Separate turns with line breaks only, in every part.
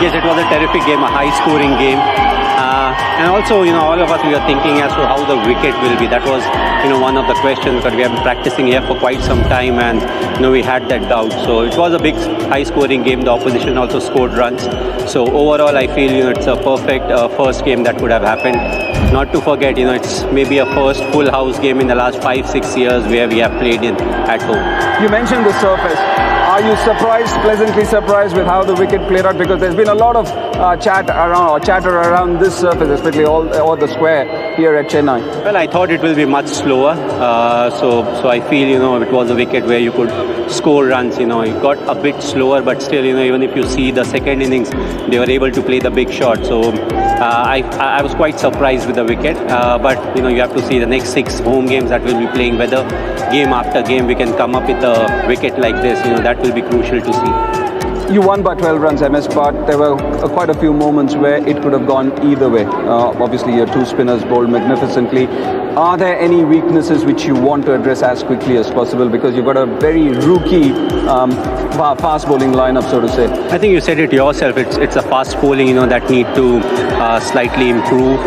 Yes, it was a terrific game, a high-scoring game. And also, all of us, we were thinking as to how the wicket will be. That was, one of the questions, because we have been practicing here for quite some time, and, we had that doubt. So it was a big, high-scoring game. The opposition also scored runs. So overall, I feel, it's a perfect first game that could have happened. Not to forget, it's maybe a first full house game in the last 5-6 years where we have played in at home.
You mentioned the surface. Are you pleasantly surprised with how the wicket played out? Because there's been a lot of chatter around this surface, especially all the square here at Chennai.
Well, I thought it will be much slower. So I feel, it was a wicket where you could score runs. It got a bit slower, but still, even if you see the second innings, they were able to play the big shot. So I was quite surprised with the wicket. But, you have to see the next 6 home games that we'll be playing, whether game after game we can come up with a wicket like this. That will be crucial to see.
You won by 12 runs, MS, but there were quite a few moments where it could have gone either way. Obviously, your 2 spinners bowled magnificently. Are there any weaknesses which you want to address as quickly as possible? Because you've got a very rookie fast bowling lineup, so to say.
I think you said it yourself. It's a fast bowling, that need to slightly improve.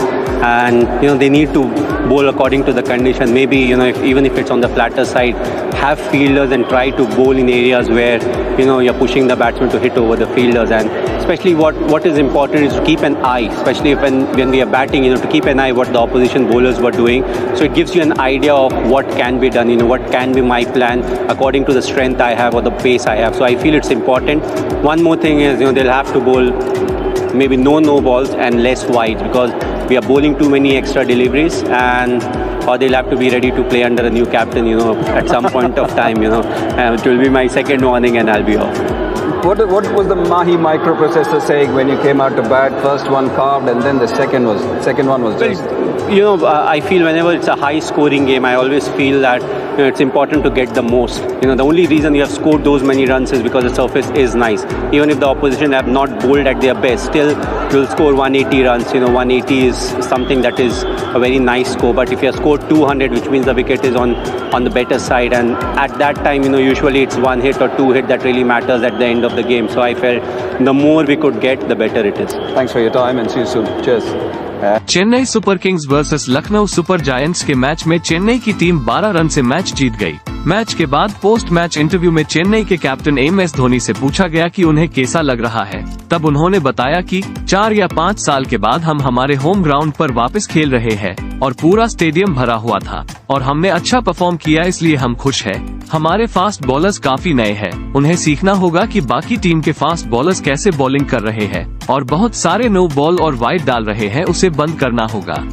And, they need to bowl according to the condition. Maybe, even if it's on the flatter side, have fielders and try to bowl in areas where, you're pushing the batsman to hit over the fielders. And especially what is important is to keep an eye, especially when we are batting, to keep an eye what the opposition bowlers were doing. So it gives you an idea of what can be done, what can be my plan according to the strength I have or the pace I have. So I feel it's important. One more thing is, they'll have to bowl maybe no balls and less wides, because we are bowling too many extra deliveries, or they'll have to be ready to play under a new captain, at some point of time, it will be my second warning and I'll be off.
What was the Mahi microprocessor saying when you came out to bat? First one carved, and then the second one was just...
I feel whenever it's a high-scoring game, I always feel that it's important to get the most. The only reason you have scored those many runs is because the surface is nice. Even if the opposition have not bowled at their best, still you'll score 180 runs. 180 is something that is a very nice score. But if you have scored 200, which means the wicket is on the better side, and at that time, usually it's 1 hit or 2 hit that really matters at the end of the game. So I felt the more we could get, the better it is.
Thanks for your time and see you soon. Cheers.
Chennai super Kings versus Lucknow super giants के match में चेन्नई की team 12 run से match जीत गई। Match के बाद post match interview में चेन्नई के captain MS Dhoni से पूछा गया कि उन्हें कैसा लग रहा है। तब उन्होंने बताया कि 4 या 5 साल के बाद हम हमारे होम ग्राउंड पर वापस खेल रहे हैं और पूरा स्टेडियम भरा हुआ था और हमने अच्छा परफॉर्म किया, इसलिए हम खुश हैं। हमारे फास्ट बॉलर्स काफी नए हैं, उन्हें सीखना होगा कि बाकी टीम के फास्ट बॉलर्स कैसे बॉलिंग कर रहे हैं और बहुत सारे नो बॉल और वाइड डाल रहे हैं, उसे बंद करना होगा।